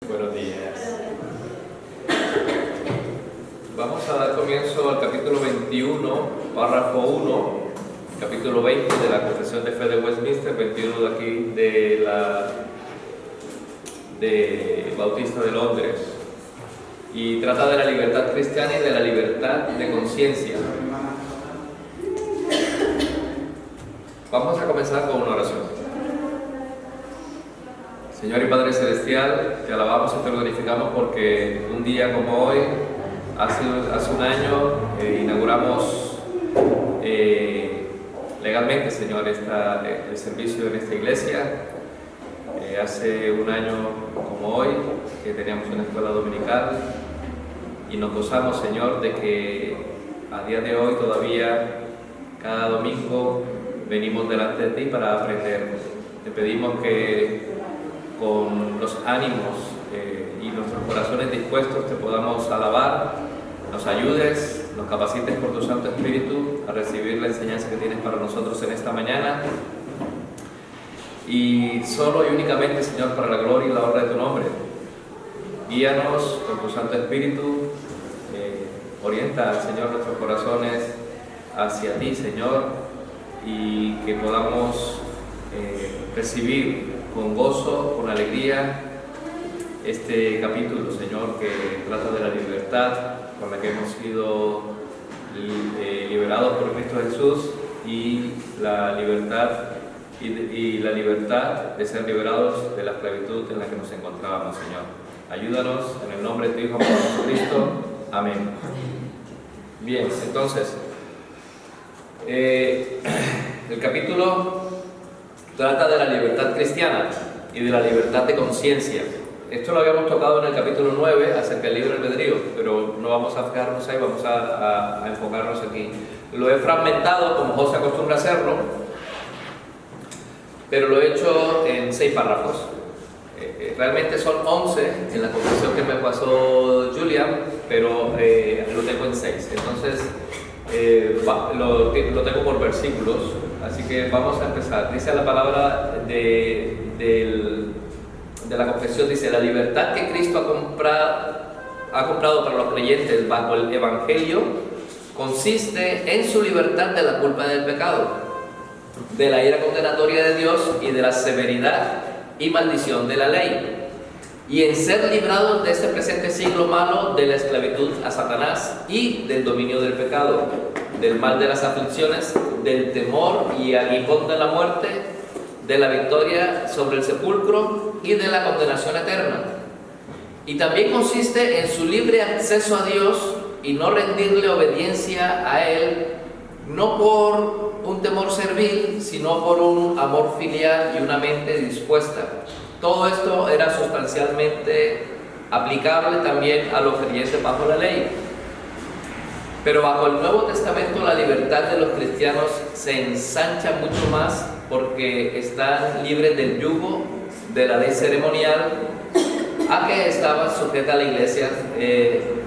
Buenos días. Vamos a dar comienzo al capítulo 21, párrafo 1, capítulo 20 de la Confesión de Fe de Westminster, 21 de aquí de Bautista de Londres, y trata de la libertad cristiana y de la libertad de conciencia. Vamos a comenzar con una oración. Señor y Padre Celestial, te alabamos y te glorificamos porque un día como hoy, hace un año, inauguramos legalmente, Señor, el servicio en esta iglesia. Hace un año como hoy, que teníamos una escuela dominical, y nos gozamos, Señor, de que a día de hoy todavía, cada domingo, venimos delante de ti para aprender. Te pedimos que con los ánimos y nuestros corazones dispuestos te podamos alabar, nos ayudes, nos capacites por tu Santo Espíritu a recibir la enseñanza que tienes para nosotros en esta mañana, y solo y únicamente, Señor, para la gloria y la honra de tu nombre. Guíanos con tu Santo Espíritu, orienta, Señor, nuestros corazones hacia ti, Señor, y que podamos recibir con gozo, con alegría, este capítulo, Señor, que trata de la libertad con la que hemos sido liberados por Cristo Jesús, y la libertad de ser liberados de la esclavitud en la que nos encontrábamos, Señor. Ayúdanos en el nombre de tu Hijo Jesucristo. Amén. Bien, entonces, el capítulo trata de la libertad cristiana y de la libertad de conciencia. Esto lo habíamos tocado en el capítulo 9 acerca del libre albedrío, pero no vamos a fijarnos ahí, vamos a enfocarnos aquí. Lo he fragmentado como José acostumbra hacerlo, pero lo he hecho en 6 párrafos. Realmente son 11 en la confesión que me pasó Julian, pero lo tengo en 6. Entonces lo tengo por versículos, así que vamos a empezar. Dice la palabra de la confesión, dice: la libertad que Cristo ha comprado para los creyentes bajo el Evangelio consiste en su libertad de la culpa del pecado, de la ira condenatoria de Dios y de la severidad y maldición de la ley, y en ser librados de este presente siglo malo, de la esclavitud a Satanás y del dominio del pecado, del mal de las aflicciones, del temor y aguijón de la muerte, de la victoria sobre el sepulcro y de la condenación eterna. Y también consiste en su libre acceso a Dios y no rendirle obediencia a Él, no por un temor servil, sino por un amor filial y una mente dispuesta. Todo esto era sustancialmente aplicable también a los creyentes bajo la ley. Pero bajo el Nuevo Testamento la libertad de los cristianos se ensancha mucho más, porque están libres del yugo de la ley ceremonial a que estaba sujeta la iglesia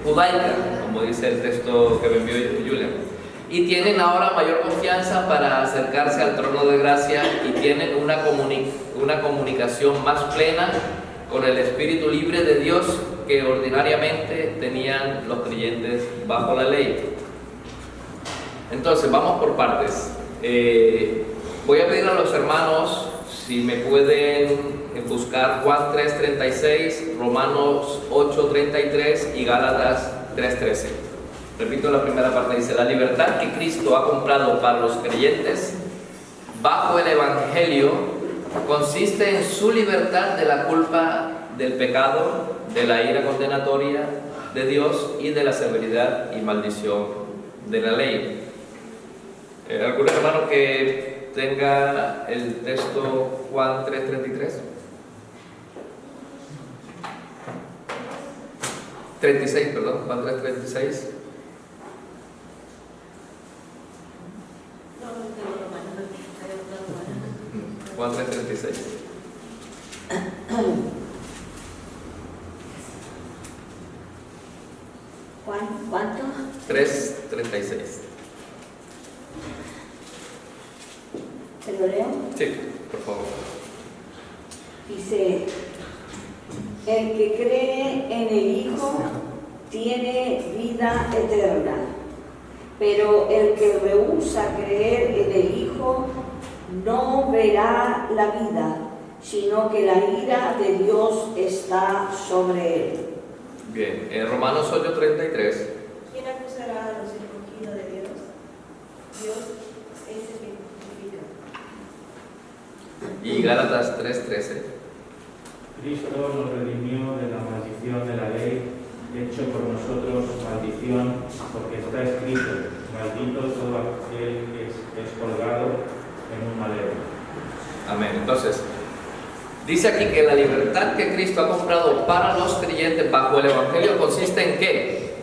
judaica, como dice el texto que me envió Julian. Y tienen ahora mayor confianza para acercarse al trono de gracia, y tienen una comunicación más plena con el Espíritu libre de Dios que ordinariamente tenían los creyentes bajo la ley. Entonces, vamos por partes. Voy a pedir a los hermanos si me pueden buscar Juan 3:36, Romanos 8:33 y Gálatas 3:13. Repito la primera parte, dice: la libertad que Cristo ha comprado para los creyentes bajo el Evangelio consiste en su libertad de la culpa del pecado, de la ira condenatoria de Dios y de la severidad y maldición de la ley. ¿Algún hermano que tenga el texto Juan 3:33? 36, perdón, Juan 3:36. Juan 3:36. Juan, ¿cuánto? 3:36. ¿Te lo leo? Sí, por favor. Dice: El que cree en el Hijo tiene vida eterna, pero el que rehúsa creer en el Hijo no verá la vida, sino que la ira de Dios está sobre él. Bien, en Romanos 8:33. ¿Quién acusará a los escogidos de Dios? Dios es el que justifica. Y Gálatas 3:13. Cristo nos redimió de la maldición de la ley, hecho por nosotros maldición, porque está escrito: maldito todo aquel que es colgado en un madero. Amén. Entonces, dice aquí que la libertad que Cristo ha comprado para los creyentes bajo el Evangelio consiste en ¿qué?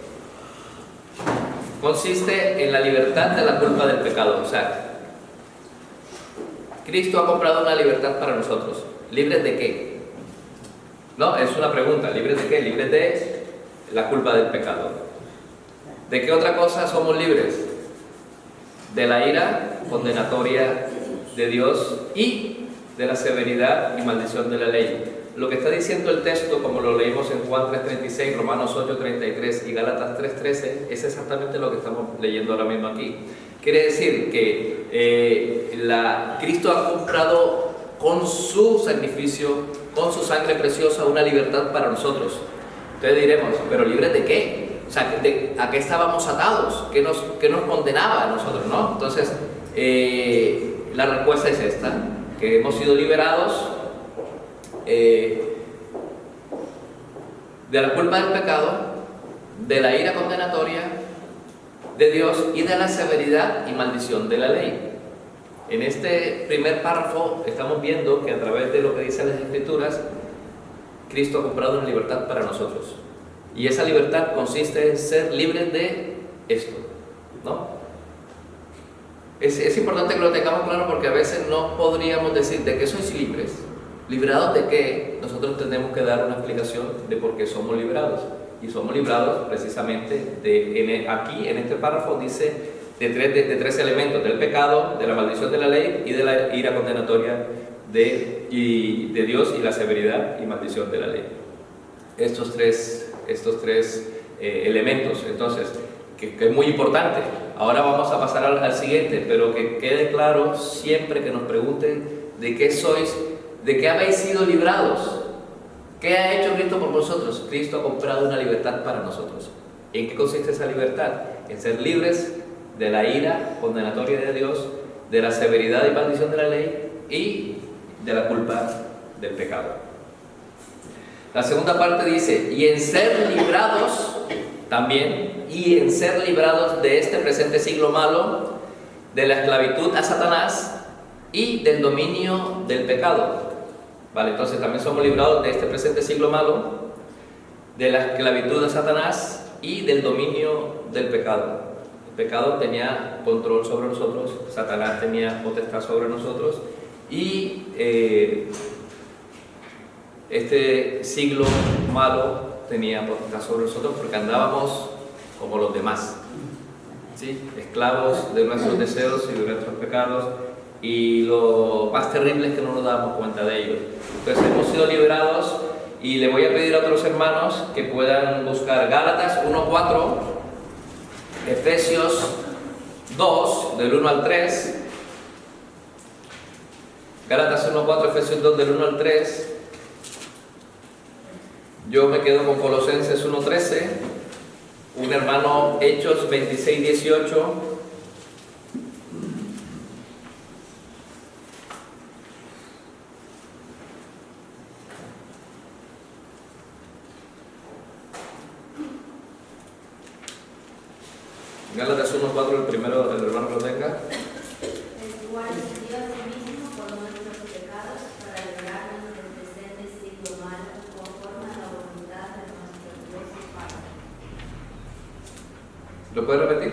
Consiste en la libertad de la culpa del pecado. O sea, Cristo ha comprado una libertad para nosotros. ¿Libres de qué? No, es una pregunta. ¿Libres de qué? Libres de la culpa del pecado. ¿De qué otra cosa somos libres? De la ira condenatoria de Dios y de la severidad y maldición de la ley. Lo que está diciendo el texto, como lo leímos en Juan 3:36, Romanos 8:33 y Gálatas 3:13, es exactamente lo que estamos leyendo ahora mismo aquí. Quiere decir que Cristo ha comprado con su sacrificio, con su sangre preciosa, una libertad para nosotros. Entonces diremos, ¿pero libres de qué? O sea, ¿a qué estábamos atados? ¿Qué nos condenaba a nosotros, no? Entonces, la respuesta es esta, que hemos sido liberados de la culpa del pecado, de la ira condenatoria de Dios y de la severidad y maldición de la ley. En este primer párrafo estamos viendo que a través de lo que dicen las Escrituras, Cristo ha comprado una libertad para nosotros. Y esa libertad consiste en ser libres de esto, ¿no? Es importante que lo tengamos claro porque a veces no podríamos decir de qué sois libres. ¿Liberados de qué? Nosotros tenemos que dar una explicación de por qué somos liberados. Y somos librados precisamente aquí en este párrafo dice de tres elementos: del pecado, de la maldición de la ley y de la ira condenatoria de Dios y la severidad y maldición de la ley. Estos tres elementos, entonces, que es muy importante. Ahora vamos a pasar al siguiente, pero que quede claro siempre que nos pregunten de qué sois, de qué habéis sido librados. ¿Qué ha hecho Cristo por vosotros? Cristo ha comprado una libertad para nosotros. ¿En qué consiste esa libertad? En ser libres de la ira condenatoria de Dios, de la severidad y maldición de la ley y de la culpa del pecado. La segunda parte dice, y en ser librados también, y en ser librados de este presente siglo malo, de la esclavitud a Satanás y del dominio del pecado. Vale, entonces también somos librados de este presente siglo malo, de la esclavitud a Satanás y del dominio del pecado. El pecado tenía control sobre nosotros, Satanás tenía potestad sobre nosotros y este siglo malo tenía potestad sobre nosotros porque andábamos como los demás, ¿sí? Esclavos de nuestros deseos y de nuestros pecados, y lo más terrible es que no nos dábamos cuenta de ellos. Entonces hemos sido liberados y le voy a pedir a otros hermanos que puedan buscar Gálatas 1:4, Efesios 2 del 1 al 3, Gálatas 1:4, Efesios 2 del 1 al 3. Yo me quedo con Colosenses 1:13, un hermano Hechos 26:18, Gálatas 1:4, el primero, el hermano lo tenga. El cual dio a sí mismo por nuestros pecados para librarnos del presente siglo malo, conforme a la voluntad de nuestro Dios y Padre. ¿Lo puede repetir?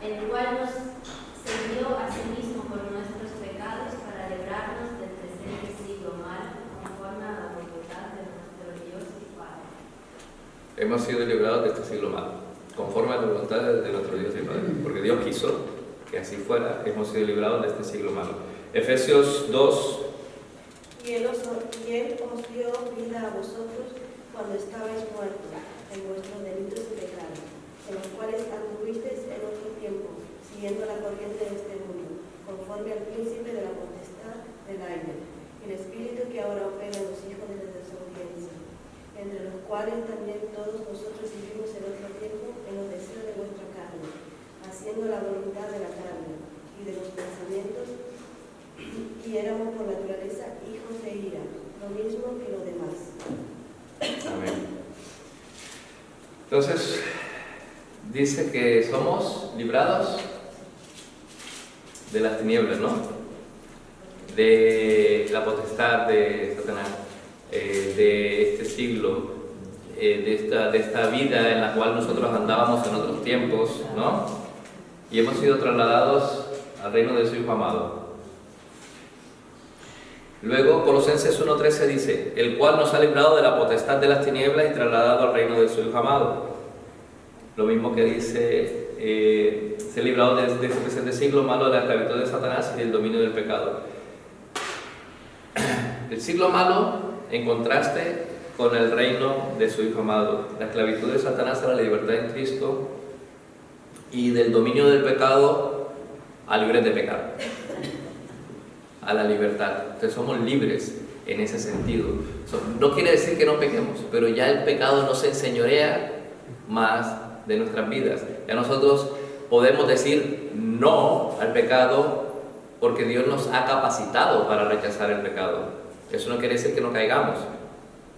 El cual se dio a sí mismo por nuestros pecados para librarnos del presente siglo malo, conforme a la voluntad de nuestro Dios y Padre. Hemos sido librados de este siglo malo, conforme a la voluntad de nuestro Dios y Padre, porque Dios quiso que así fuera. Hemos sido librados de este siglo malo. Efesios 2, Y él os dio vida a vosotros cuando estabais muertos en vuestros delitos y pecados, en los cuales anduvisteis en otro tiempo, siguiendo la corriente de este mundo, conforme al príncipe de la potestad del aire, el espíritu que ahora opera en los hijos de la desobediencia, entre los cuales también todos nosotros vivimos en otro tiempo en los deseos de vuestra carne, haciendo la voluntad de la carne y de los pensamientos, y éramos por naturaleza hijos de ira, lo mismo que los demás. Amén. Entonces, dice que somos librados de las tinieblas, ¿no? De la potestad de Satanás, de este siglo, de esta vida en la cual nosotros andábamos en otros tiempos, ¿no? Y hemos sido trasladados al reino de su Hijo amado. Luego, Colosenses 1:13 dice, el cual nos ha librado de la potestad de las tinieblas y trasladado al reino de su Hijo amado. Lo mismo que dice, ser librado de este presente siglo malo, de la esclavitud de Satanás y del dominio del pecado. El siglo malo en contraste con el reino de su Hijo amado. La esclavitud de Satanás a la libertad en Cristo y del dominio del pecado a libres de pecado. A la libertad. Entonces somos libres en ese sentido. No quiere decir que no pequemos, pero ya el pecado no se enseñorea más de nuestras vidas. Ya nosotros podemos decir no al pecado porque Dios nos ha capacitado para rechazar el pecado. Eso no quiere decir que no caigamos,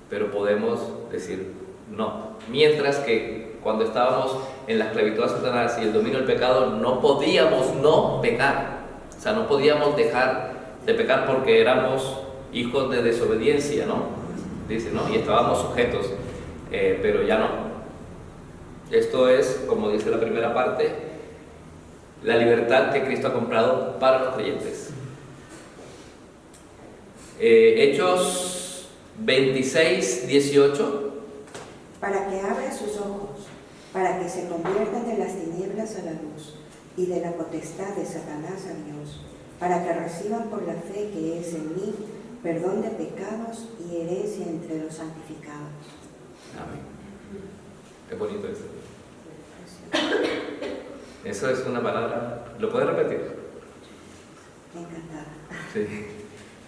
pero podemos decir no. Mientras que cuando estábamos en la esclavitud a Satanás y el dominio del pecado, no podíamos no pecar. O sea, no podíamos dejar de pecar porque éramos hijos de desobediencia, ¿no? Dice, ¿no? Y estábamos sujetos, pero ya no. Esto es, como dice la primera parte, la libertad que Cristo ha comprado para los creyentes. Hechos 26:18. Para que abra sus ojos, para que se conviertan de las tinieblas a la luz y de la potestad de Satanás a Dios, para que reciban por la fe que es en mí perdón de pecados y herencia entre los santificados. Amén. Qué bonito eso. Eso es una palabra. ¿Lo puedes repetir? Encantada. Sí.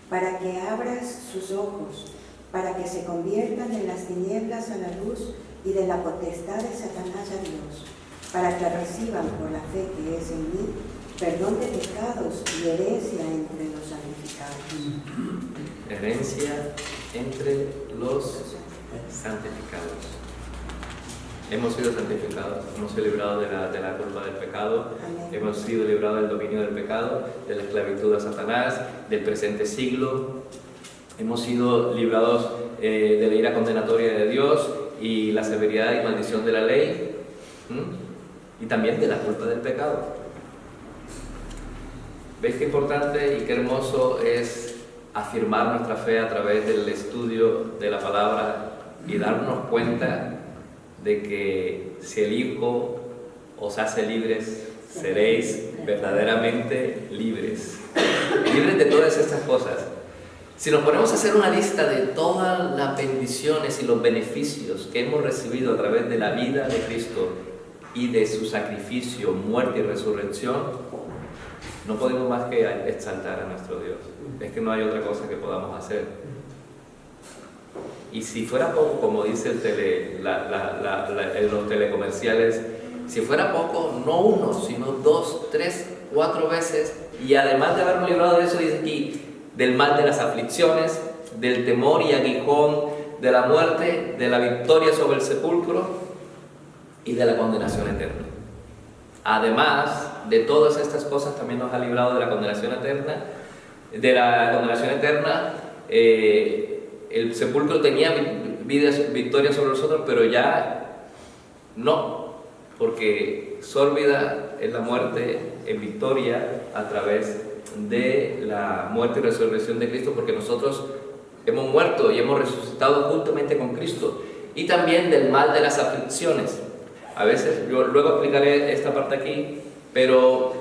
Para que abras sus ojos, para que se conviertan de las tinieblas a la luz y de la potestad de Satanás a Dios, para que reciban por la fe que es en mí perdón de pecados y herencia entre los santificados. Herencia entre los santificados. Hemos sido santificados, hemos sido librados de la culpa del pecado. Amén. Hemos sido librados del dominio del pecado, de la esclavitud a Satanás, del presente siglo. Hemos sido librados de la ira condenatoria de Dios y la severidad y maldición de la ley, y también de la culpa del pecado. ¿Veis qué importante y qué hermoso es afirmar nuestra fe a través del estudio de la palabra y darnos cuenta de que si el Hijo os hace libres, seréis verdaderamente libres? Libres de todas estas cosas. Si nos ponemos a hacer una lista de todas las bendiciones y los beneficios que hemos recibido a través de la vida de Cristo y de su sacrificio, muerte y resurrección, no podemos más que exaltar a nuestro Dios. Es que no hay otra cosa que podamos hacer. Y si fuera poco, como dice los telecomerciales, si fuera poco, no uno, sino 2, 3, 4 veces, y además de habernos librado de eso, dice aquí, del mal de las aflicciones, del temor y aguijón de la muerte, de la victoria sobre el sepulcro y de la condenación eterna. Además de todas estas cosas, también nos ha librado de la condenación eterna. El sepulcro tenía victoria sobre nosotros, pero ya no, porque sórbida es la muerte en victoria a través de la muerte y resurrección de Cristo, porque nosotros hemos muerto y hemos resucitado juntamente con Cristo, y también del mal de las aflicciones. A veces, yo luego explicaré esta parte aquí, pero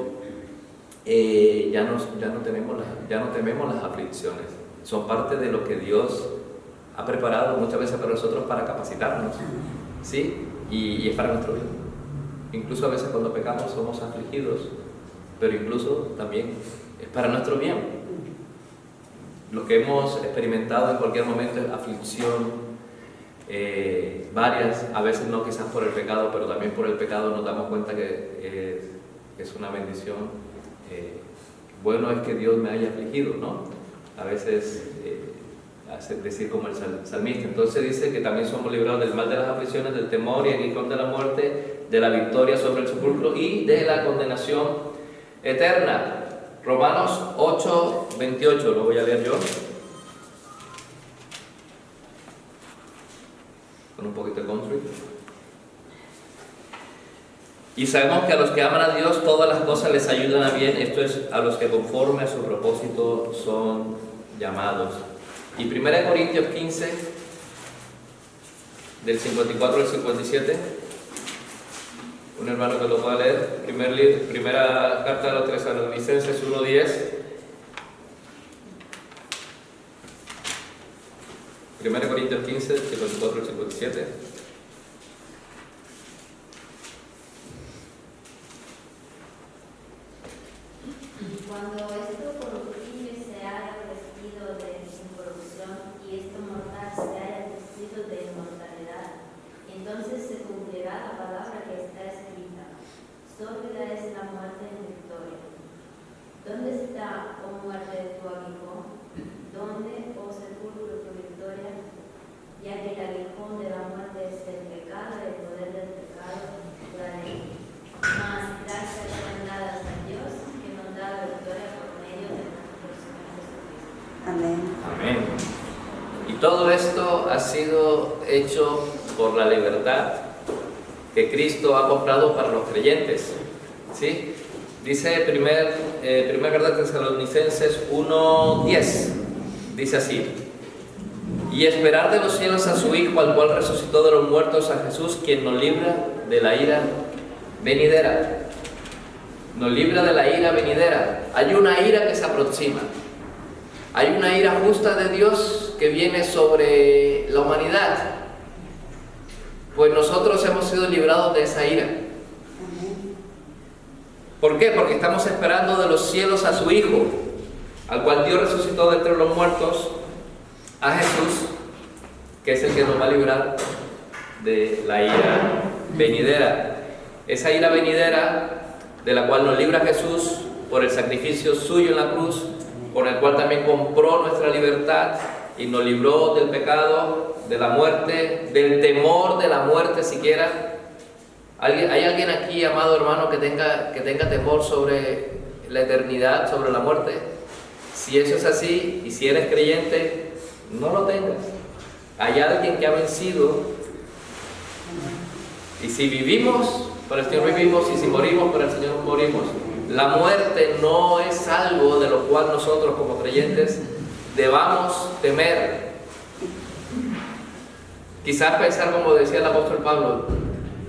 ya no tememos las aflicciones. son parte de lo que Dios ha preparado muchas veces para nosotros para capacitarnos, ¿sí? Y es para nuestro bien. Incluso a veces cuando pecamos somos afligidos, pero incluso también es para nuestro bien. Lo que hemos experimentado en cualquier momento es aflicción, varias, a veces no quizás por el pecado, pero también por el pecado nos damos cuenta que es una bendición. Bueno es que Dios me haya afligido, ¿no? A veces hace decir como el salmista. Entonces dice que también somos librados del mal de las aflicciones, del temor y aguijón de la muerte, de la victoria sobre el sepulcro y de la condenación eterna. Romanos 8:28, lo voy a leer yo. Con un poquito de country. Y sabemos que a los que aman a Dios todas las cosas les ayudan a bien, esto es a los que conforme a su propósito son llamados. Y 1 Corintios 15, del 54 al 57, un hermano que lo pueda leer, primera carta de los Tesalonicenses 1:10. 1 Corintios 15, del 54 al 57. Cuando esto corruptible se haya vestido de incorrupción y esto mortal se haya vestido de inmortalidad, entonces se cumplirá la palabra que está escrita: sólida es la muerte en victoria. ¿Dónde está, oh muerte, tu aguijón? ¿Dónde, oh sepulcro, tu victoria? Ya que el aguijón de la muerte es el pecado, el poder del pecado, la ley. Mas gracias sean dadas a Dios, que nos da la victoria por medio de nuestro Señor Jesucristo. Amén. Amén. Y todo esto ha sido hecho por la libertad que Cristo ha comprado para los creyentes, ¿sí? Dice primer carta de Tesalonicenses 1:10, dice así: y esperar de los cielos a su Hijo, al cual resucitó de los muertos, a Jesús, quien nos libra de la ira venidera. Nos libra de la ira venidera. Hay una ira que se aproxima. Hay una ira justa de Dios que viene sobre la humanidad. Pues nosotros hemos sido librados de esa ira. ¿Por qué? Porque estamos esperando de los cielos a su Hijo, al cual Dios resucitó de entre los muertos, a Jesús, que es el que nos va a librar de la ira venidera. Esa ira venidera de la cual nos libra Jesús por el sacrificio suyo en la cruz, por el cual también compró nuestra libertad y nos libró del pecado, de la muerte, del temor de la muerte siquiera. ¿Hay alguien aquí, amado hermano, que tenga temor sobre la eternidad, sobre la muerte? Si eso es así, y si eres creyente, no lo tengas. Hay alguien que ha vencido, y si vivimos, para el Señor vivimos, y si morimos, para el Señor morimos. La muerte no es algo de lo cual nosotros como creyentes debamos temer. Quizás pensar, como decía el apóstol Pablo: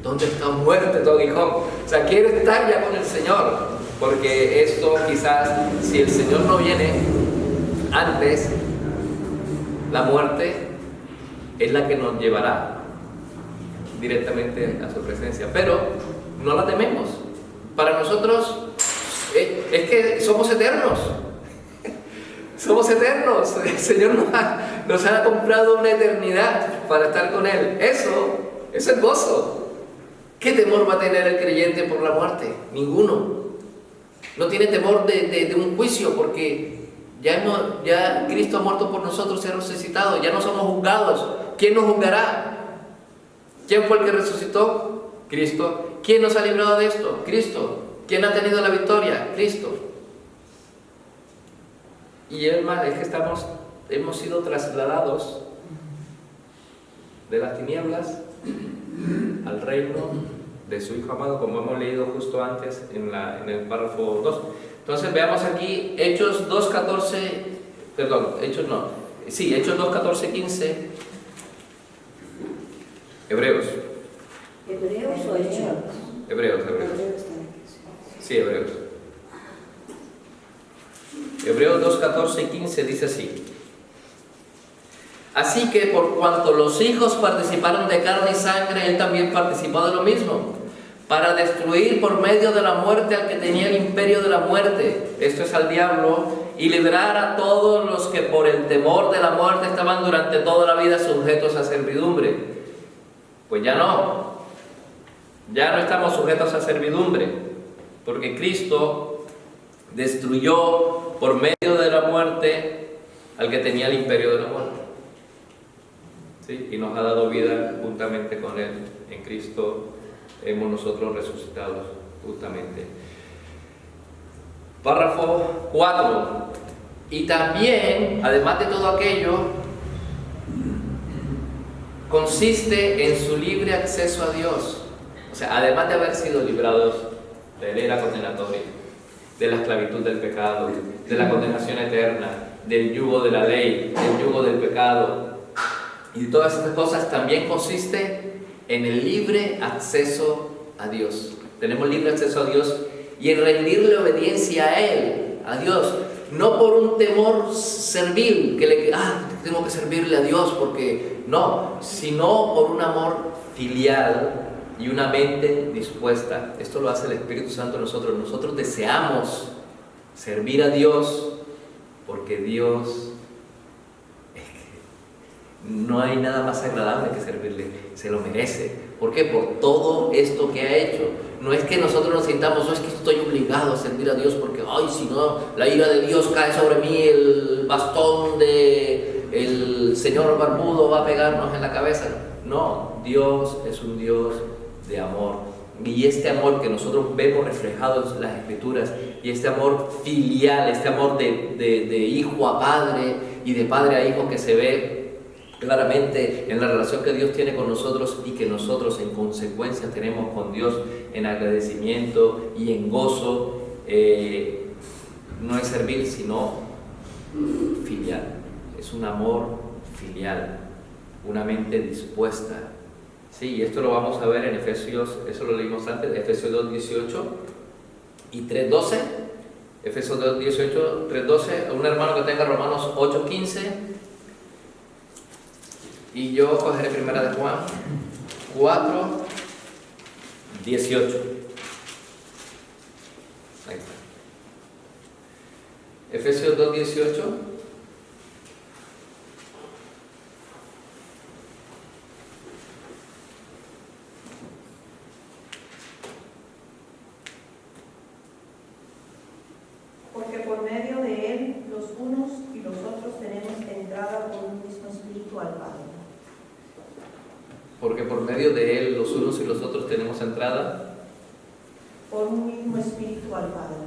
¿dónde está muerte tu aguijón? O sea, quiero estar ya con el Señor, porque esto quizás, si el Señor no viene antes, la muerte es la que nos llevará directamente a su presencia, pero no la tememos. Para nosotros es que somos eternos. Somos eternos. El Señor nos ha comprado una eternidad para estar con Él. Eso es gozo. ¿Qué temor va a tener el creyente por la muerte? Ninguno. No tiene temor de un juicio, porque ya Cristo ha muerto por nosotros y ha resucitado. Ya no somos juzgados. ¿Quién nos juzgará? ¿Quién fue el que resucitó? Cristo. ¿Quién nos ha librado de esto? Cristo. ¿Quién ha tenido la victoria? Cristo. Y es que hemos sido trasladados de las tinieblas al reino de su Hijo amado, como hemos leído justo antes en el párrafo 2. Entonces veamos aquí Hechos 2:14, 15. Hebreos. ¿Hebreos o Hechos? Hebreos. Sí, Hebreos. Hebreos 2:14 y 15 dice así: Así que por cuanto los hijos participaron de carne y sangre, Él también participó de lo mismo, para destruir por medio de la muerte al que tenía el imperio de la muerte, esto es al diablo, y liberar a todos los que por el temor de la muerte estaban durante toda la vida sujetos a servidumbre. Pues ya no estamos sujetos a servidumbre, porque Cristo destruyó por medio de la muerte al que tenía el imperio de la muerte. ¿Sí? Y nos ha dado vida juntamente con Él. En Cristo hemos nosotros resucitados justamente. Párrafo 4. Y también, además de todo aquello, consiste en su libre acceso a Dios. O sea, además de haber sido librados de la era condenatoria, de la esclavitud del pecado, de la condenación eterna, del yugo de la ley, del yugo del pecado, y de todas estas cosas, también consiste en el libre acceso a Dios. Tenemos libre acceso a Dios y en rendirle obediencia a Él, a Dios, no por un temor servil, que tengo que servirle a Dios porque no, sino por un amor filial y una mente dispuesta. Esto lo hace el Espíritu Santo en nosotros. Nosotros deseamos servir a Dios porque Dios, no hay nada más agradable que servirle, se lo merece. ¿Por qué? Por todo esto que ha hecho. No es que nosotros nos sintamos, no es que estoy obligado a servir a Dios porque, si no, la ira de Dios cae sobre mí, el bastón del Señor barbudo va a pegarnos en la cabeza. No, Dios es un Dios de amor. Y este amor que nosotros vemos reflejado en las Escrituras, y este amor filial, este amor de hijo a padre y de padre a hijo que se ve claramente en la relación que Dios tiene con nosotros y que nosotros en consecuencia tenemos con Dios en agradecimiento y en gozo, no es servil sino filial, es un amor filial, una mente dispuesta. Sí, y esto lo vamos a ver en Efesios, eso lo leímos antes, Efesios 2:18 y 3:12. Efesios 2:18, 3:12, un hermano que tenga Romanos 8:15. Y yo cogeré primera de Juan 4:18. Ahí está. Efesios 2:18. Porque por medio de Él, los unos y los otros tenemos entrada por un mismo espíritu al Padre. Porque por medio de Él los unos y los otros tenemos entrada Por un mismo espíritu al Padre.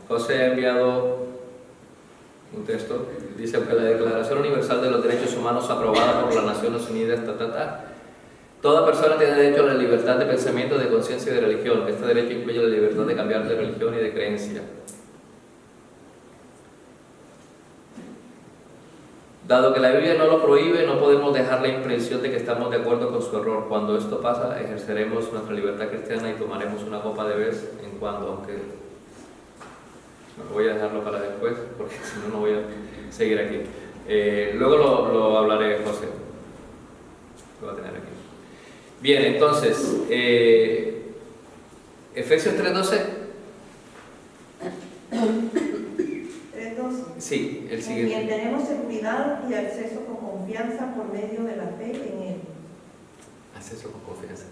José ha enviado un texto, dice: que la Declaración Universal de los Derechos Humanos aprobada por las Naciones Unidas, toda persona tiene derecho a la libertad de pensamiento, de conciencia y de religión. Este derecho incluye la libertad de cambiar de religión y de creencia. Dado que la Biblia no lo prohíbe, no podemos dejar la impresión de que estamos de acuerdo con su error. Cuando esto pasa, ejerceremos nuestra libertad cristiana y tomaremos una copa de vez en cuando, aunque voy a dejarlo para después, porque si no, no voy a seguir aquí. Luego lo hablaré, José. Lo voy a tener aquí. Bien, entonces, Efesios 3:12. 3:12. Sí, el En siguiente. quien tenemos seguridad y acceso con confianza por medio de la fe en Él. Acceso con confianza.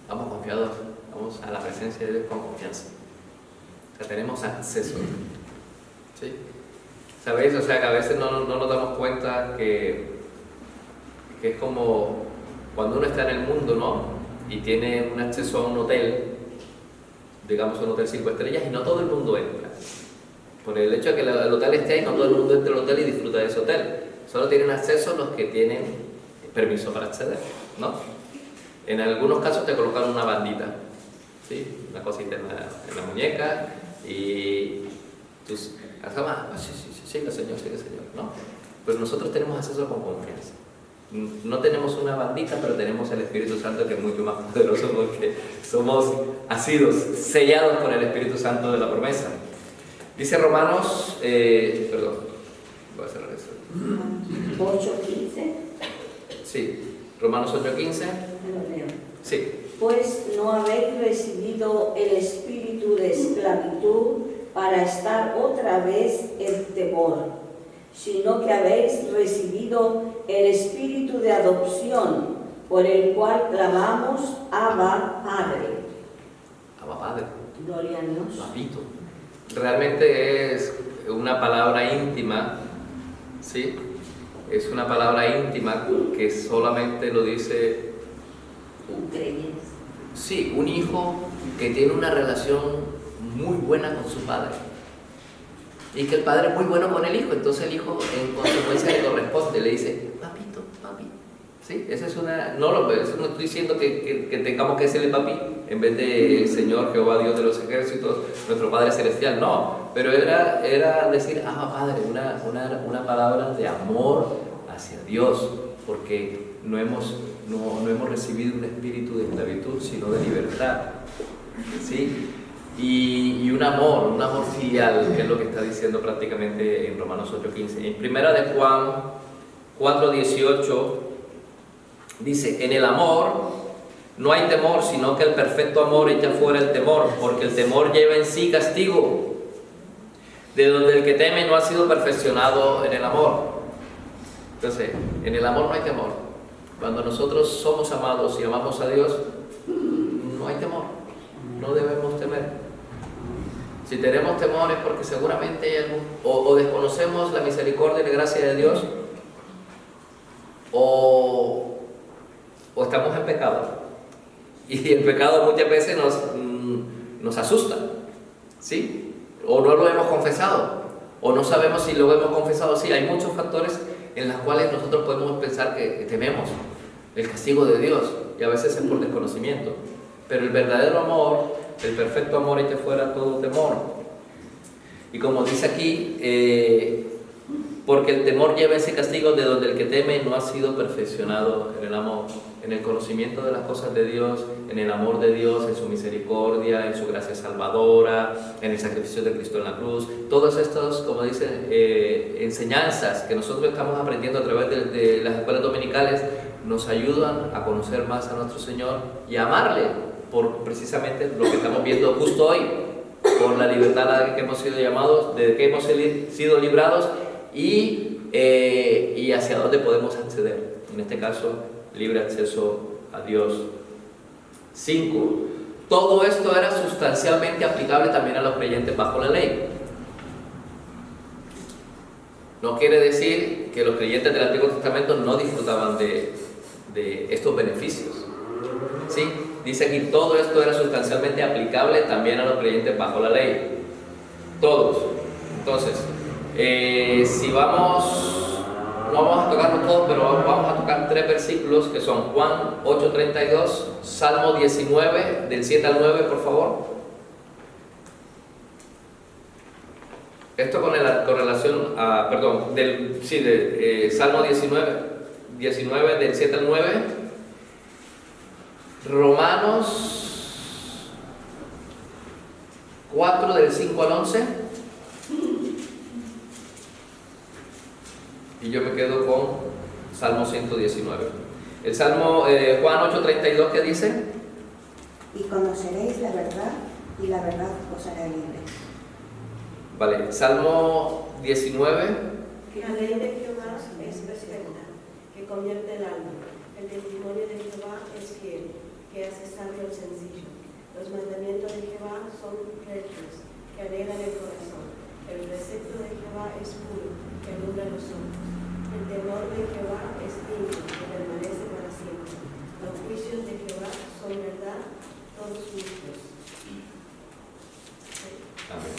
Vamos confiados, vamos a la presencia de Dios con confianza. O sea, tenemos acceso. ¿Sí? ¿Sabéis? O sea, que a veces no nos damos cuenta que es como cuando uno está en el mundo, ¿no? Y tiene un acceso a un hotel, digamos un hotel 5 estrellas, y no todo el mundo entra. Por el hecho de que el hotel esté ahí, no todo el mundo entra al hotel y disfruta de ese hotel. Solo tienen acceso los que tienen permiso para acceder, ¿no? En algunos casos te colocan una bandita, ¿sí? Una cosita en la muñeca y tus asomas, siga señor, ¿no? Pero nosotros tenemos acceso con confianza. No tenemos una bandita, pero tenemos el Espíritu Santo, que es mucho más poderoso porque somos asidos, sellados con el Espíritu Santo de la promesa. Dice Romanos, perdón, voy a cerrar eso. 8:15. Sí, Romanos 8:15. Lo leo. Sí. Pues no habéis recibido el espíritu de esclavitud para estar otra vez en temor, sino que habéis recibido el espíritu de adopción, por el cual clamamos Abba, Padre. Abba Padre. Gloria a Dios. Papito. Realmente es una palabra íntima, ¿sí? Es una palabra íntima que solamente lo dice Un creyente. sí, un hijo que tiene una relación muy buena con su padre. Y que el padre es muy bueno con el hijo, entonces el hijo en consecuencia le corresponde, le dice, papito, papi. ¿Sí? Esa es una, no estoy diciendo que tengamos que decirle papi en vez de Señor Jehová Dios de los ejércitos, nuestro Padre Celestial, no. Pero era decir, Padre, una palabra de amor hacia Dios, porque no hemos recibido un espíritu de esclavitud, sino de libertad. ¿Sí? Y un amor filial, que es lo que está diciendo prácticamente en Romanos 8:15. En primera de Juan 4:18 dice, en el amor no hay temor, sino que el perfecto amor echa fuera el temor, porque el temor lleva en sí castigo, de donde el que teme no ha sido perfeccionado en el amor. Entonces, en el amor no hay temor. Cuando nosotros somos amados y amamos a Dios, no hay temor, no debemos temer. Si tenemos temor es porque seguramente hay algún, o desconocemos la misericordia y la gracia de Dios, o estamos en pecado. Y el pecado muchas veces nos asusta, ¿sí? O no lo hemos confesado, o no sabemos si lo hemos confesado. Sí, hay muchos factores en los cuales nosotros podemos pensar que tememos el castigo de Dios, y a veces es por desconocimiento. Pero el verdadero amor, el perfecto amor, echa fuera todo temor. Y como dice aquí, porque el temor lleva ese castigo, de donde el que teme no ha sido perfeccionado en el amor, en el conocimiento de las cosas de Dios, en el amor de Dios, en su misericordia, en su gracia salvadora, en el sacrificio de Cristo en la cruz. Todos estos, como dicen, enseñanzas que nosotros estamos aprendiendo a través de las escuelas dominicales, nos ayudan a conocer más a nuestro Señor y a amarle, por precisamente lo que estamos viendo justo hoy, por la libertad a la que hemos sido llamados, de que hemos sido librados, y hacia dónde podemos acceder. En este caso, libre acceso a Dios. 5. Todo esto era sustancialmente aplicable también a los creyentes bajo la ley. No quiere decir que los creyentes del Antiguo Testamento no disfrutaban de estos beneficios. ¿Sí? Dice aquí, todo esto era sustancialmente aplicable también a los creyentes bajo la ley. Todos. Entonces, si vamos, no vamos a tocarlos todos, pero vamos a tocar 3 versículos que son Juan 8:32, Salmo 19, del 7 al 9, por favor. Esto con relación a, perdón, Salmo 19, del 7 al 9. Romanos 4, del 5 al 11. Y yo me quedo con Salmo 119. El Salmo Juan 8:32, ¿qué dice? Y conoceréis la verdad, y la verdad os hará libres. Vale, Salmo 19. La ley de Jehová es perfecta, que convierte el alma. El testimonio de Jehová es fiel, que hace sabio al sencillo. Los mandamientos de Jehová son rectos, que alegran el corazón. El precepto de Jehová es puro, que alumbra los ojos. El temor de Jehová es limpio, que permanece para siempre. Los juicios de Jehová son verdad, todos justos. Amén.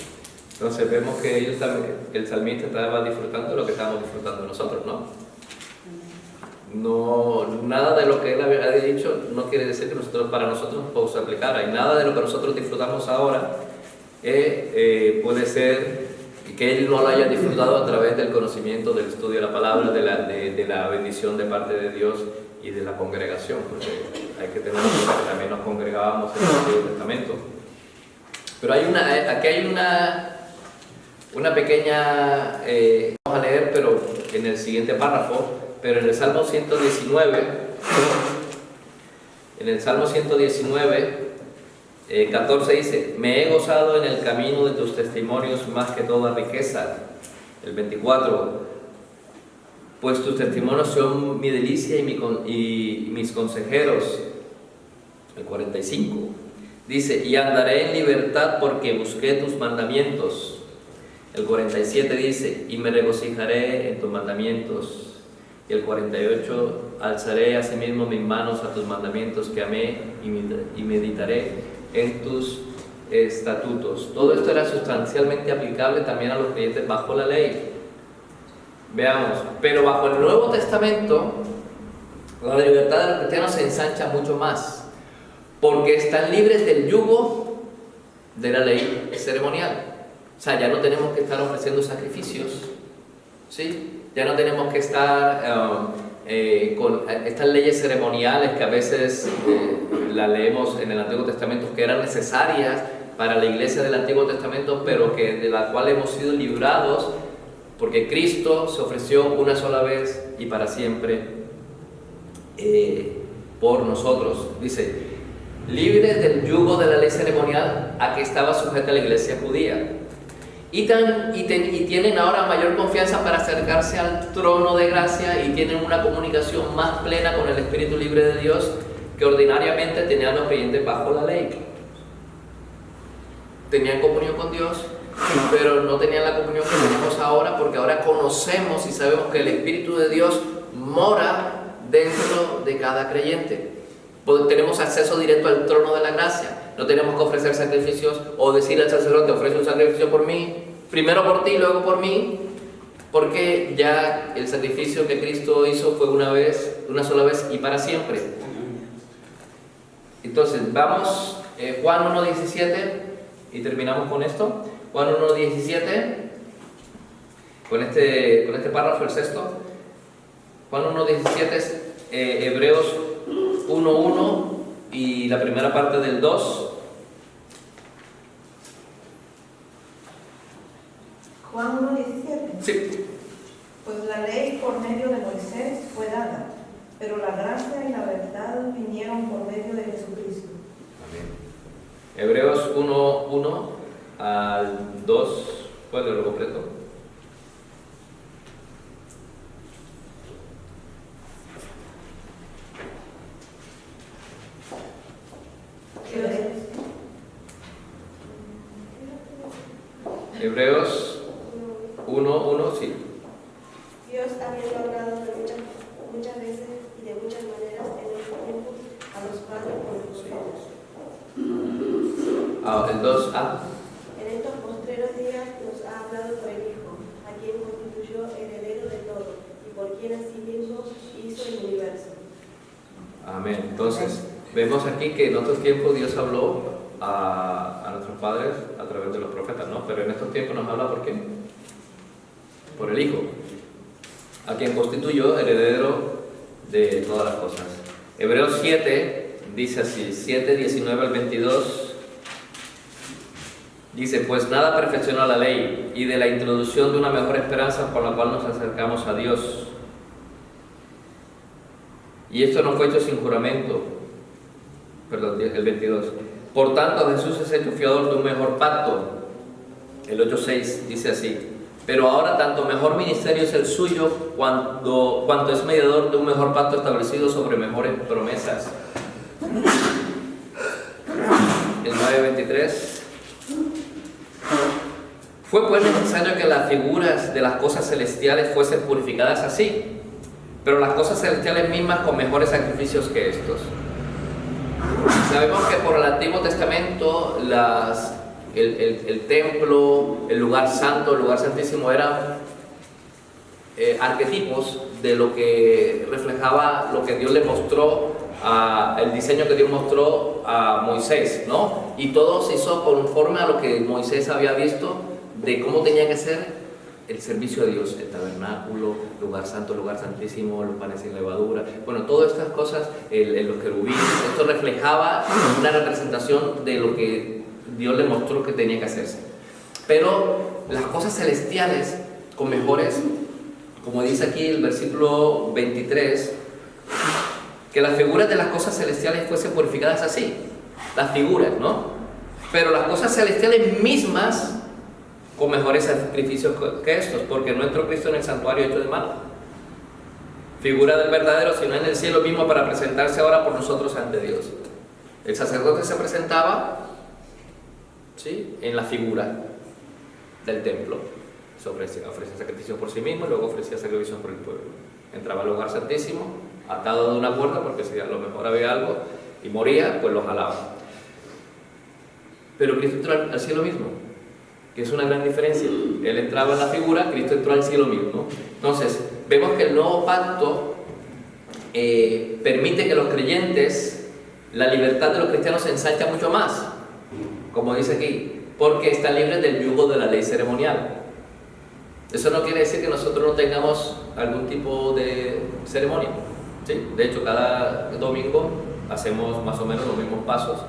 Entonces vemos que ellos también, el salmista estaba disfrutando de lo que estábamos disfrutando nosotros, ¿no? No, nada de lo que él había dicho no quiere decir que para nosotros podamos aplicar. Y nada de lo que nosotros disfrutamos ahora puede ser que él no lo haya disfrutado a través del conocimiento, del estudio de la palabra, de la bendición de parte de Dios y de la congregación, porque hay que tener en cuenta que también nos congregábamos en el Antiguo Testamento. Pero aquí hay Una pequeña, vamos a leer, pero en el siguiente párrafo, pero en el Salmo 119, 14 dice: me he gozado en el camino de tus testimonios más que toda riqueza. El 24: pues tus testimonios son mi delicia y mis consejeros. El 45 dice: y andaré en libertad porque busqué tus mandamientos. El 47 dice: y me regocijaré en tus mandamientos. Y el 48: alzaré asimismo mis manos a tus mandamientos que amé y meditaré en tus estatutos. Todo esto era sustancialmente aplicable también a los creyentes bajo la ley. Veamos, pero bajo el Nuevo Testamento la libertad de los cristianos se ensancha mucho más, porque están libres del yugo de la ley ceremonial. O sea, ya no tenemos que estar ofreciendo sacrificios, ¿sí? Ya no tenemos que estar con estas leyes ceremoniales que a veces las leemos en el Antiguo Testamento, que eran necesarias para la iglesia del Antiguo Testamento, pero que de la cual hemos sido librados porque Cristo se ofreció una sola vez y para siempre por nosotros. Dice: libres del yugo de la ley ceremonial a que estaba sujeta la iglesia judía. Y tienen ahora mayor confianza para acercarse al trono de gracia y tienen una comunicación más plena con el Espíritu libre de Dios que ordinariamente tenían los creyentes bajo la ley. Tenían comunión con Dios, pero no tenían la comunión que tenemos ahora, porque ahora conocemos y sabemos que el Espíritu de Dios mora dentro de cada creyente. Tenemos acceso directo al trono de la gracia. No tenemos que ofrecer sacrificios o decirle al sacerdote: ofrece un sacrificio por mí, primero por ti, luego por mí, porque ya el sacrificio que Cristo hizo fue una sola vez y para siempre. Entonces, vamos, Juan 1:17, y terminamos con esto. Juan 1:17, con este párrafo, el sexto. Juan 1:17 es Hebreos 1:1 y la primera parte del 2. Juan 1:17. Sí. Pues la ley por medio de Moisés fue dada, pero la gracia y la verdad vinieron por medio de Jesucristo. Amén. Hebreos 1:1 al 2, ¿puedes leerlo completo? Hebreos 1:1, sí. Dios, habiendo hablado de muchas veces y de muchas maneras en otro tiempo a los padres por los profetas. El 2a. En estos postreros días nos ha hablado por el Hijo, a quien constituyó heredero de todo y por quien asimismo hizo el universo. Amén. Entonces, vemos aquí que en otros tiempos Dios habló a nuestros padres a través de los profetas, ¿no? Pero en estos tiempos nos habla ¿por qué? Por el Hijo, a quien constituyó heredero de todas las cosas. Hebreos 7 dice así, 7:19 al 22, dice: pues nada perfeccionó la ley, y de la introducción de una mejor esperanza por la cual nos acercamos a Dios. Y esto no fue hecho sin juramento. Perdón, el 22. Por tanto, Jesús es hecho fiador de un mejor pacto. El 8:6 dice así: pero ahora tanto mejor ministerio es el suyo cuanto es mediador de un mejor pacto establecido sobre mejores promesas. El 9:23. Fue pues necesario que las figuras de las cosas celestiales fuesen purificadas así, pero las cosas celestiales mismas con mejores sacrificios que estos. Sabemos que por el Antiguo Testamento el templo, el lugar santo, el lugar santísimo eran arquetipos de lo que reflejaba lo que Dios le mostró, el diseño que Dios mostró a Moisés, ¿no? Y todo se hizo conforme a lo que Moisés había visto de cómo tenía que ser el servicio a Dios, el tabernáculo, lugar santo, lugar santísimo, los panes sin levadura, bueno, todas estas cosas, los querubines, esto reflejaba una representación de lo que Dios le mostró que tenía que hacerse. Pero las cosas celestiales con mejores, como dice aquí el versículo 23, que las figuras de las cosas celestiales fuesen purificadas así, las figuras, ¿no? Pero las cosas celestiales mismas con mejores sacrificios que estos, porque no entró Cristo en el santuario hecho de mano, figura del verdadero, sino en el cielo mismo, para presentarse ahora por nosotros ante Dios. El sacerdote se presentaba, ¿sí?, en la figura del templo, se ofrecía sacrificio por sí mismo y luego ofrecía sacrificios por el pueblo. Entraba al lugar santísimo, atado de una cuerda, porque si a lo mejor había algo y moría, pues lo jalaba. Pero Cristo entró al cielo mismo, que es una gran diferencia. Él entraba en la figura, Cristo entró al cielo mismo. Entonces, vemos que el nuevo pacto permite que los creyentes, la libertad de los cristianos se ensancha mucho más, como dice aquí, porque están libres del yugo de la ley ceremonial. Eso no quiere decir que nosotros no tengamos algún tipo de ceremonia, ¿sí? De hecho, cada domingo hacemos más o menos los mismos pasos,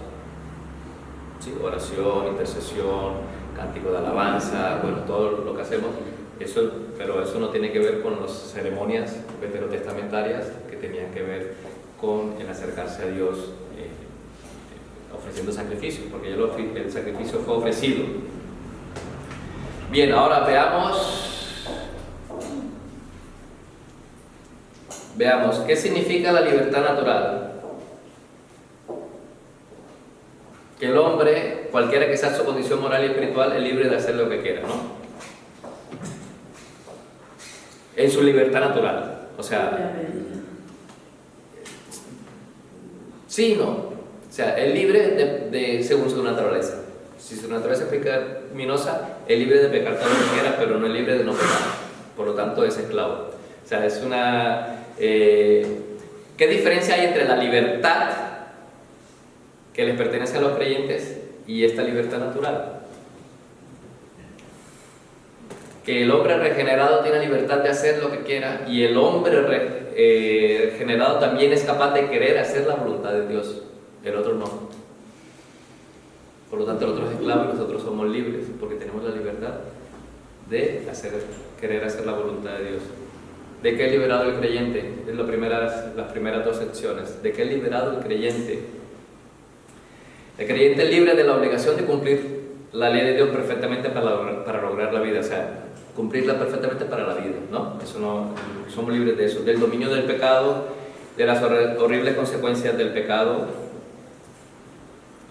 ¿sí? Oración, intercesión, cántico de alabanza, bueno, todo lo que hacemos, eso, pero eso no tiene que ver con las ceremonias veterotestamentarias que tenían que ver con el acercarse a Dios ofreciendo sacrificios, porque ya el sacrificio fue ofrecido. Bien, ahora veamos qué significa la libertad natural. Que el hombre, cualquiera que sea su condición moral y espiritual, es libre de hacer lo que quiera, ¿no? En su libertad natural. O sea, sí y no. O sea, es libre según su naturaleza. Si su naturaleza es pecaminosa, es libre de pecar todo lo que quiera, pero no es libre de no pecar. Por lo tanto, es esclavo. O sea, es una... ¿Qué diferencia hay entre la libertad que les pertenece a los creyentes y esta libertad natural? Que el hombre regenerado tiene libertad de hacer lo que quiera, y el hombre regenerado también es capaz de querer hacer la voluntad de Dios. El otro no. Por lo tanto, el otro es esclavo y nosotros somos libres, porque tenemos la libertad de querer hacer la voluntad de Dios. ¿De qué es liberado el creyente? Es las primeras dos secciones. ¿De qué es liberado el creyente? El creyente es libre de la obligación de cumplir la ley de Dios perfectamente para lograr la vida, o sea, cumplirla perfectamente para la vida, ¿no? Eso no, somos libres de eso, del dominio del pecado, de las horribles consecuencias del pecado.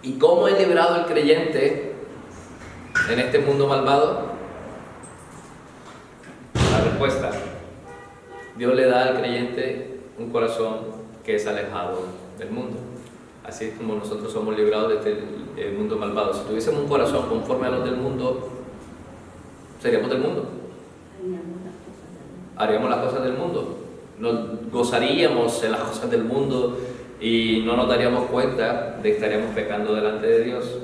¿Y cómo es liberado el creyente en este mundo malvado? La respuesta: Dios le da al creyente un corazón que es alejado del mundo. Así es como nosotros somos librados de este mundo malvado. Si tuviésemos un corazón conforme a los del mundo, seríamos del mundo. Haríamos las cosas del mundo. Nos gozaríamos en las cosas del mundo y no nos daríamos cuenta de que estaríamos pecando delante de Dios.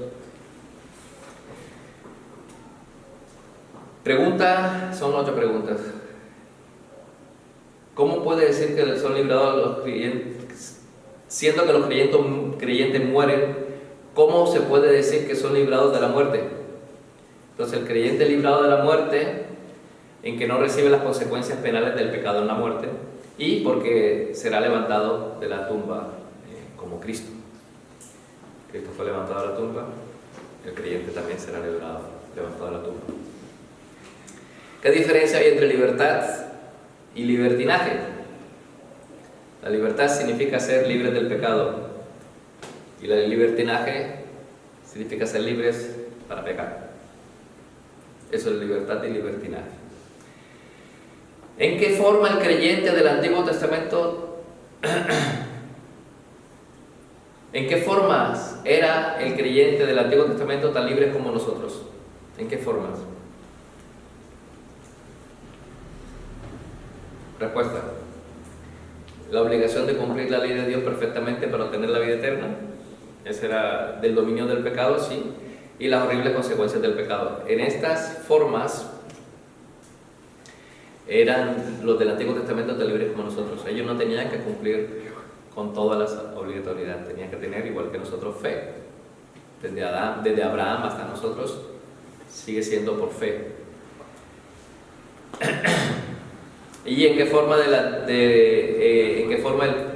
Son 8 preguntas. ¿Cómo puede decir que son librados los creyentes? Siendo que los creyentes mueren, ¿cómo se puede decir que son librados de la muerte? Entonces, el creyente librado de la muerte, en que no recibe las consecuencias penales del pecado en la muerte, y porque será levantado de la tumba como Cristo. Cristo fue levantado de la tumba, el creyente también será levantado de la tumba. ¿Qué diferencia hay entre libertad y libertinaje? La libertad significa ser libres del pecado, y el libertinaje significa ser libres para pecar. Eso es libertad y libertinaje. ¿En qué forma el creyente del Antiguo Testamento, en qué formas era el creyente del Antiguo Testamento tan libre como nosotros? ¿En qué formas? Respuesta: la obligación de cumplir la ley de Dios perfectamente para obtener la vida eterna. Ese era del dominio del pecado, sí, y las horribles consecuencias del pecado. En estas formas eran los del Antiguo Testamento tan libres como nosotros. Ellos no tenían que cumplir con todas las obligatoriedades, tenían que tener, igual que nosotros, fe. Desde Abraham hasta nosotros, sigue siendo por fe. ¿Y en qué forma,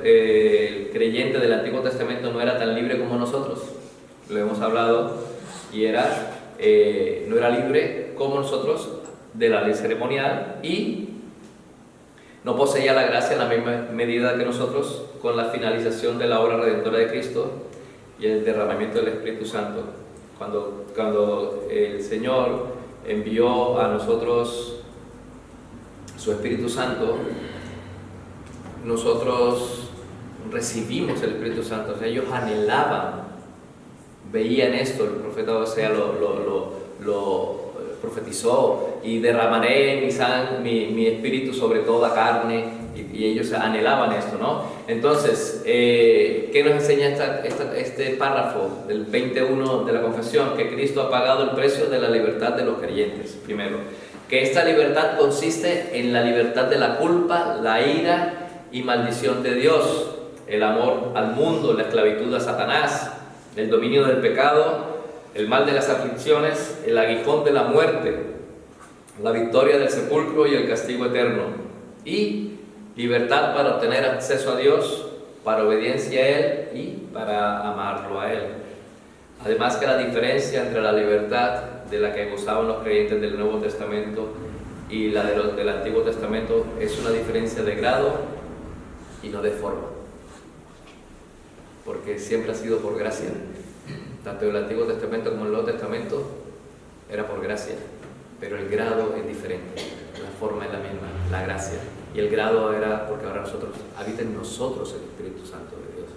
el creyente del Antiguo Testamento no era tan libre como nosotros? Lo hemos hablado, y no era libre como nosotros de la ley ceremonial, y no poseía la gracia en la misma medida que nosotros con la finalización de la obra redentora de Cristo y el derramamiento del Espíritu Santo. Cuando el Señor envió a nosotros su Espíritu Santo, nosotros recibimos el Espíritu Santo. O sea, ellos anhelaban, veían esto, el profeta Osea lo profetizó: y derramaré mi espíritu sobre toda carne, y ellos anhelaban esto, ¿no? Entonces, ¿qué nos enseña este párrafo del 21 de la confesión? Que Cristo ha pagado el precio de la libertad de los creyentes, primero. Que esta libertad consiste en la libertad de la culpa, la ira y maldición de Dios, el amor al mundo, la esclavitud a Satanás, el dominio del pecado, el mal de las aflicciones, el aguijón de la muerte, la victoria del sepulcro y el castigo eterno, y libertad para obtener acceso a Dios, para obediencia a Él y para amarlo a Él. Además, que la diferencia entre la libertad de la que gozaban los creyentes del Nuevo Testamento y la del Antiguo Testamento es una diferencia de grado y no de forma, porque siempre ha sido por gracia. Tanto el Antiguo Testamento como el Nuevo Testamento era por gracia, pero el grado es diferente, la forma es la misma, la gracia. Y el grado era porque ahora habita en nosotros el Espíritu Santo de Dios.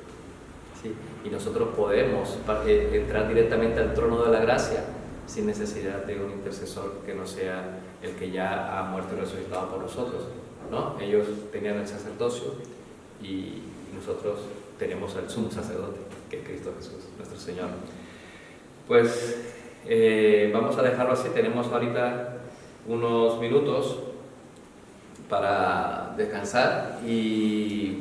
¿Sí? Y nosotros podemos entrar directamente al trono de la gracia sin necesidad de un intercesor que no sea el que ya ha muerto y resucitado por nosotros, ¿no? Ellos tenían el sacerdocio y nosotros tenemos al sumo sacerdote, que es Cristo Jesús, nuestro Señor. Pues vamos a dejarlo así. Tenemos ahorita unos minutos para descansar y